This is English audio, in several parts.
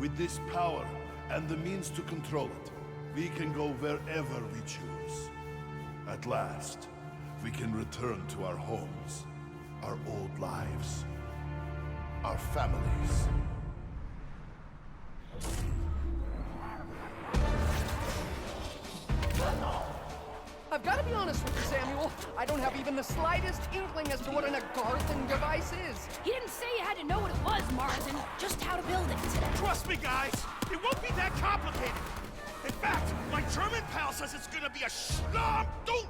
With this power and the means to control it, we can go wherever we choose. At last, we can return to our homes, our old lives, our families. I've got to be honest with you, Samuel. I don't have even the slightest inkling as to what an Agarthan device is. He didn't say you had to know what it was, Marsden. Just how to build it. Trust me, guys. It won't be that complicated. In fact, my German pal says it's gonna be a schlom dunk.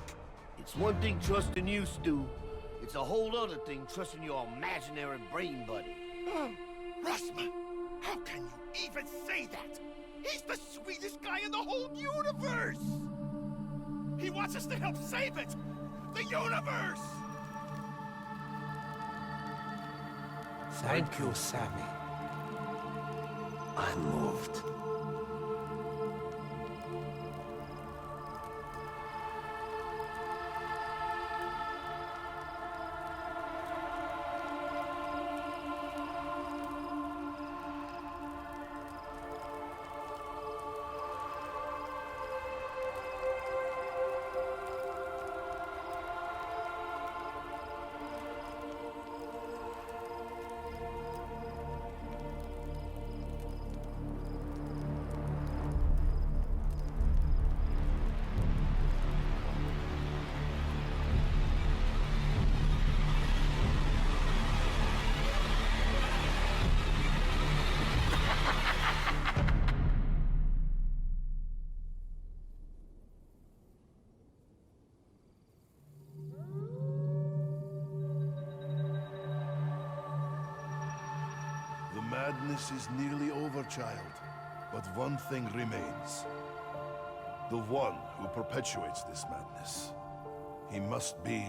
It's one thing trusting you, Stu. It's a whole other thing trusting your imaginary brain buddy. Russman, how can you even say that? He's the sweetest guy in the whole universe! He wants us to help save it! The universe! Thank you, Sammy. I'm moved. The madness is nearly over, child. But one thing remains. The one who perpetuates this madness. He must be...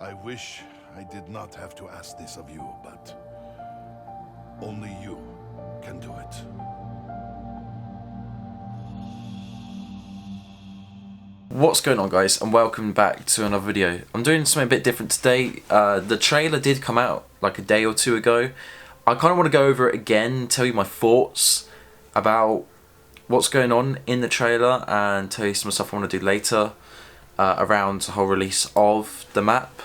I wish I did not have to ask this of you, but... only you can do it. What's going on, guys, and welcome back to another video. I'm doing something a bit different today. The trailer did come out like a day or two ago. I kind of want to go over it again, tell you my thoughts about what's going on in the trailer, and tell you some stuff I want to do later around the whole release of the map.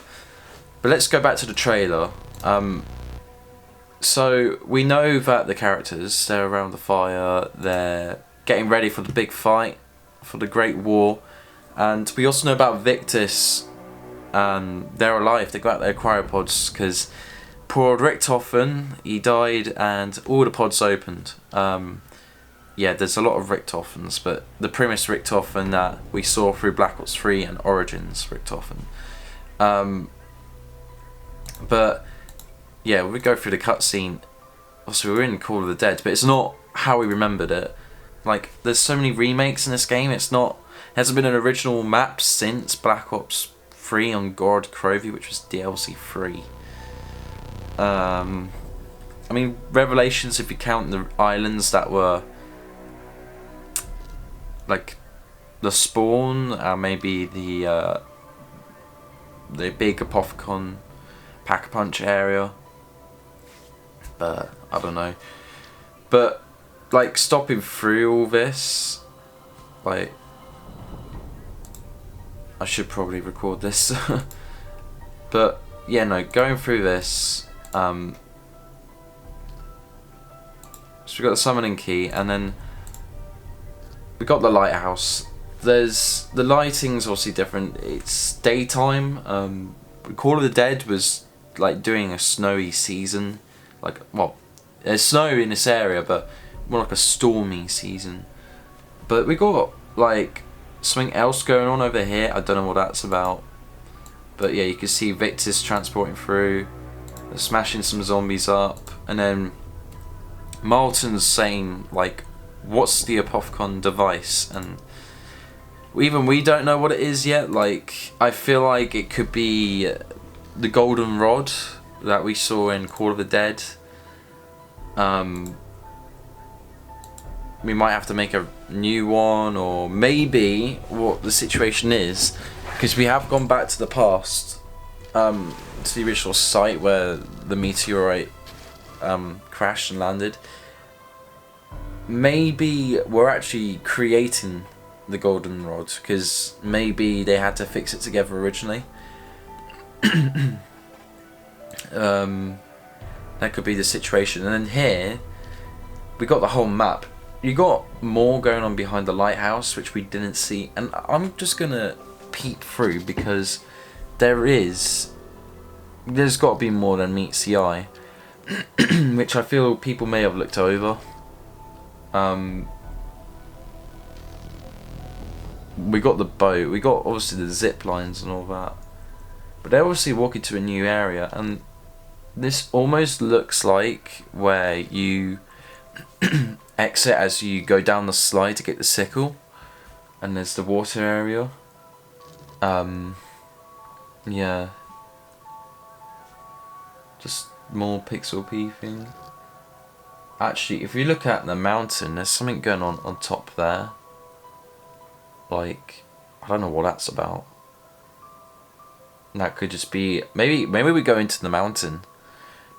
But let's go back to the trailer. So we know that the characters, they're around the fire, they're getting ready for the big fight, for the Great War. And we also know about Victus. They're alive, they got out their cryopods because poor old Richtofen, he died and all the pods opened. Yeah, there's a lot of Richtofens, but the premise Richtofen that we saw through Black Ops 3 and Origins Richtofen. But yeah, we go through the cutscene. Obviously, we're in Call of the Dead, but it's not how we remembered it. Like, there's so many remakes in this game. It hasn't been an original map since Black Ops 3 on Gorod Krovi, which was DLC 3. I mean, Revelations, if you count the islands that were like the spawn, maybe the big Apothicon Pack-a-Punch area, but I don't know. But like, stopping through all this, like, I should probably record this. But yeah, no, going through this, so we got the summoning key, and then we got the lighthouse. There's the lighting's obviously different. It's daytime. Call of the Dead was like doing a snowy season, like, well, there's snow in this area, but more like a stormy season. But we got like something else going on over here. I don't know what that's about. But yeah, you can see Victus transporting through, smashing some zombies up, and then Martin's saying like, what's the Apothicon device? And even we don't know what it is yet. Like, I feel like it could be the golden rod that we saw in Call of the Dead. We might have to make a new one, or maybe what the situation is, because we have gone back to the past, to the original site where the meteorite crashed and landed, maybe we're actually creating the golden rod, because maybe they had to fix it together originally. That could be the situation. And then here we got the whole map. You got more going on behind the lighthouse, which we didn't see, and I'm just gonna peep through because there's got to be more than meets the eye, which I feel people may have looked over. We got the boat, we got obviously the zip lines and all that, but they're obviously walking to a new area, and this almost looks like where you exit as you go down the slide to get the sickle, and there's the water area. Yeah, just more pixel peeping. Actually, if you look at the mountain, there's something going on top there. Like, I don't know what that's about. That could just be, maybe we go into the mountain.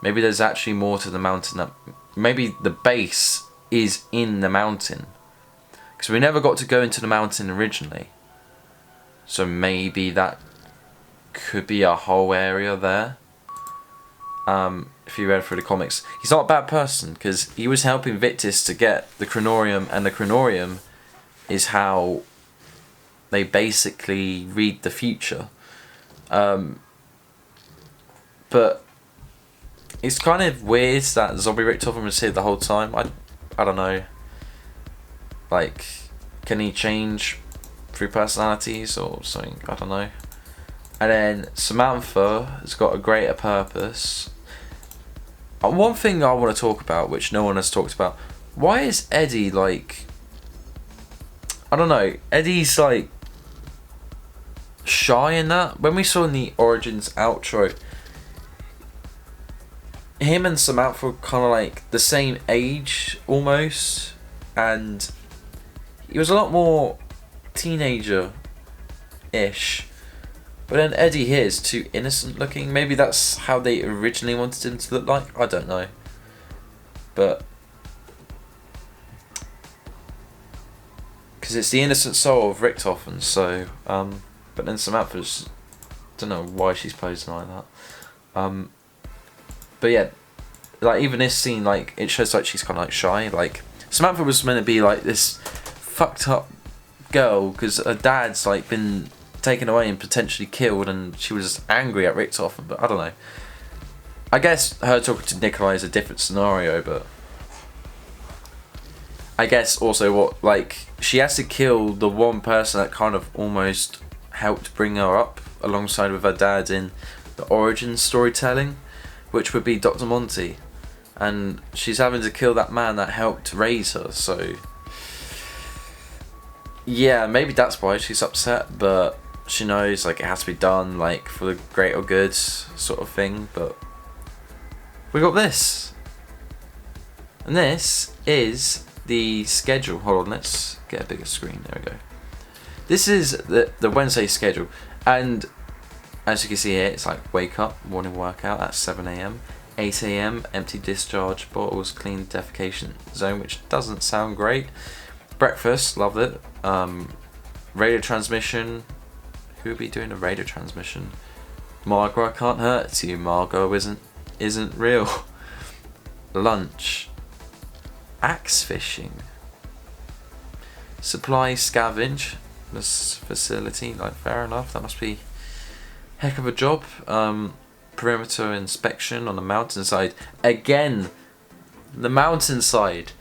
Maybe there's actually more to the mountain. That maybe the base is in the mountain, because we never got to go into the mountain originally. So maybe that could be a whole area there. If you read through the comics, he's not a bad person, because he was helping Victus to get the Chronorium, and the Chronorium is how they basically read the future. But it's kind of weird that Zombie Richtofen was here the whole time. I don't know. Like, can he change through personalities or something? I don't know. And then Samantha has got a greater purpose. One thing I want to talk about, which no one has talked about, why is Eddie like, I don't know, Eddie's like shy in that? When we saw in the Origins outro, him and Samantha were kind of like the same age almost, and he was a lot more teenager-ish. But then Eddie here is too innocent looking. Maybe that's how they originally wanted him to look like. I don't know. But because it's the innocent soul of Richtofen, so but then Samantha's, don't know why she's posing like that. But yeah, like even this scene, like it shows like she's kind of like shy. Like Samantha was meant to be like this fucked up girl because her dad's like been taken away and potentially killed, and she was angry at Richtofen. But I don't know. I guess her talking to Nikolai is a different scenario, but I guess also what, like, she has to kill the one person that kind of almost helped bring her up alongside with her dad in the origin storytelling, which would be Dr. Monty, and she's having to kill that man that helped raise her. So yeah, maybe that's why she's upset, but she knows like it has to be done like for the greater good sort of thing. But we got this, and this is the schedule. Hold on, let's get a bigger screen. There we go. This is the Wednesday schedule, and as you can see here, it's like wake up, morning workout at 7 AM, 8 AM, empty discharge bottles, clean defecation zone, which doesn't sound great. Breakfast, loved it. Radio transmission. Who would be doing a radio transmission? Margot, I can't hurt you. Margot isn't real. Lunch. Axe fishing. Supply scavenge. This facility, like fair enough. That must be heck of a job. Perimeter inspection on the mountainside. Again, the mountainside.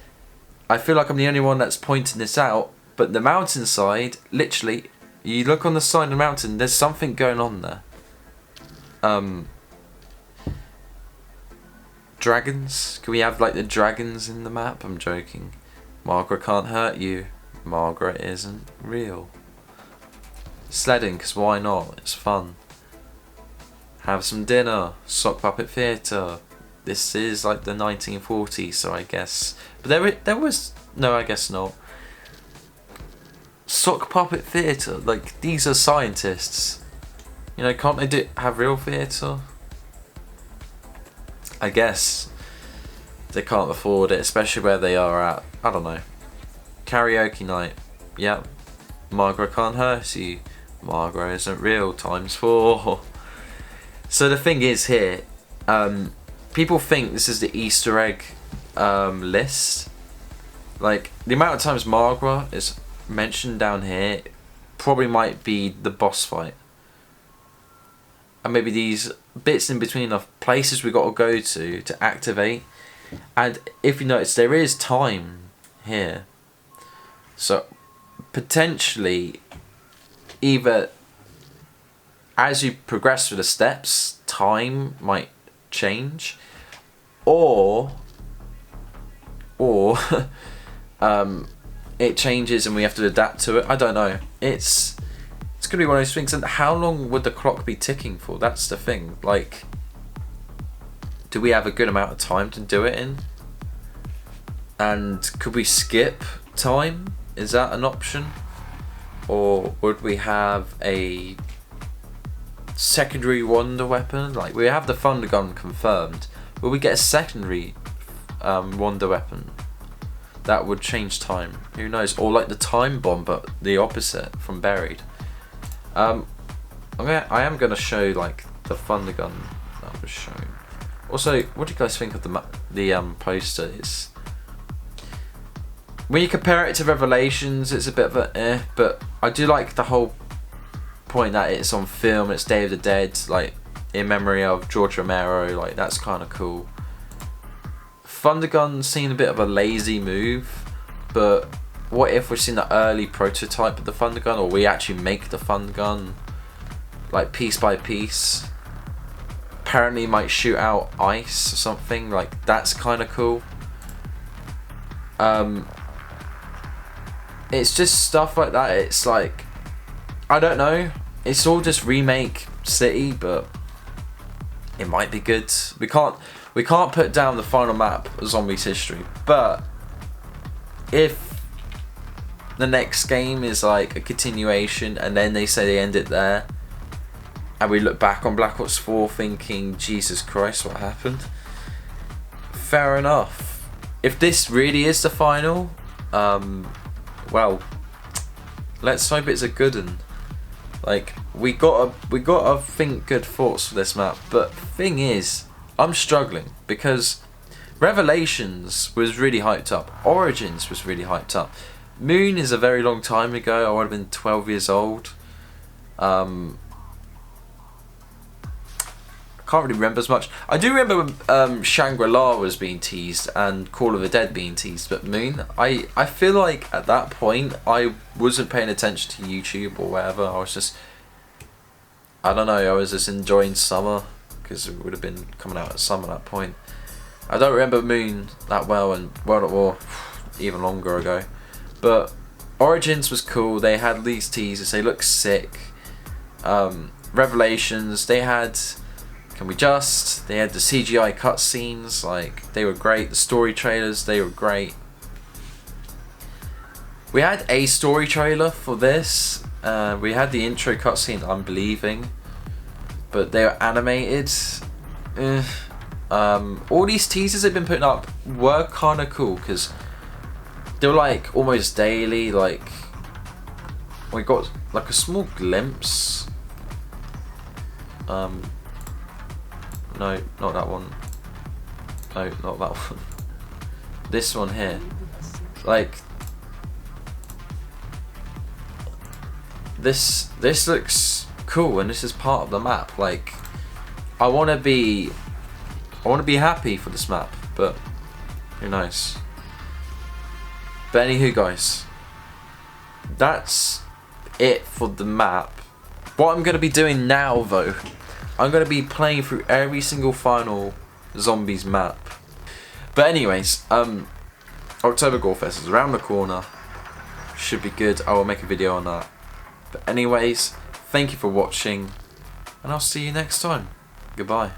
I feel like I'm the only one that's pointing this out, but the mountainside, literally, you look on the side of the mountain, there's something going on there. Dragons? Can we have like the dragons in the map? I'm joking. Margaret can't hurt you. Margaret isn't real. Sledding, because why not? It's fun. Have some dinner. Sock puppet theatre. This is like the 1940s, so I guess. But there was no, I guess not. Sock puppet theatre. Like, these are scientists. You know, can't they have real theatre? I guess. they can't afford it, especially where they are at. I don't know. Karaoke night. Yep. Margaret can't hurt you. Margaret isn't real ×4. So the thing is here, people think this is the Easter egg list. Like, the amount of times Margaret is mentioned down here probably might be the boss fight. And maybe these bits in between of places we got to go to activate. And if you notice, there is time here. So potentially, either as you progress through the steps, time might change, or it changes and we have to adapt to it. I don't know. It's gonna be one of those things. And how long would the clock be ticking for? That's the thing. Like, do we have a good amount of time to do it in? And could we skip time? Is that an option? Or would we have a secondary wonder weapon? Like, we have the thunder gun confirmed. Will we get a secondary wonder weapon that would change time? Who knows? Or like the time bomb, but the opposite from Buried. I am gonna show like the thunder gun that was shown. Also, what do you guys think of the poster? When you compare it to Revelations, it's a bit of a but I do like the whole point that it's on film, it's Day of the Dead, like in memory of George Romero, like that's kind of cool. Thunder gun seemed a bit of a lazy move, but what if we've seen the early prototype of the thunder gun, or we actually make the thunder gun like piece by piece? Apparently it might shoot out ice or something, like that's kind of cool. It's just stuff like that. It's like, I don't know, it's all just remake city, but it might be good. We can't put down the final map of Zombies history, but if the next game is like a continuation and then they say they end it there, and we look back on Black Ops 4 thinking, Jesus Christ, what happened? Fair enough. If this really is the final, well, let's hope it's a good one. Like, we gotta think good thoughts for this map. But thing is, I'm struggling because Revelations was really hyped up. Origins was really hyped up. Moon is a very long time ago. I would have been 12 years old. Can't really remember as much. I do remember when Shangri-La was being teased and Call of the Dead being teased, but Moon, I feel like at that point I wasn't paying attention to YouTube or whatever. I was just, I don't know, I was just enjoying summer because it would have been coming out at summer at that point. I don't remember Moon that well, and World at War even longer ago. But Origins was cool. They had these teasers. They look sick. Revelations, they had they had the CGI cutscenes, like they were great. The story trailers, they were great. We had a story trailer for this. We had the intro cutscene, Unbelieving, but they were animated. All these teasers they've been putting up were kind of cool because they were like almost daily. Like, we got like a small glimpse. No, not that one. No, not that one. This one here. Like, this looks cool, and this is part of the map. Like, I want to be happy for this map, but who knows. But anywho, guys, that's it for the map. What I'm going to be doing now, though, I'm going to be playing through every single final Zombies map. But anyways, October Gorefest is around the corner. Should be good. I will make a video on that. But anyways, thank you for watching, and I'll see you next time. Goodbye.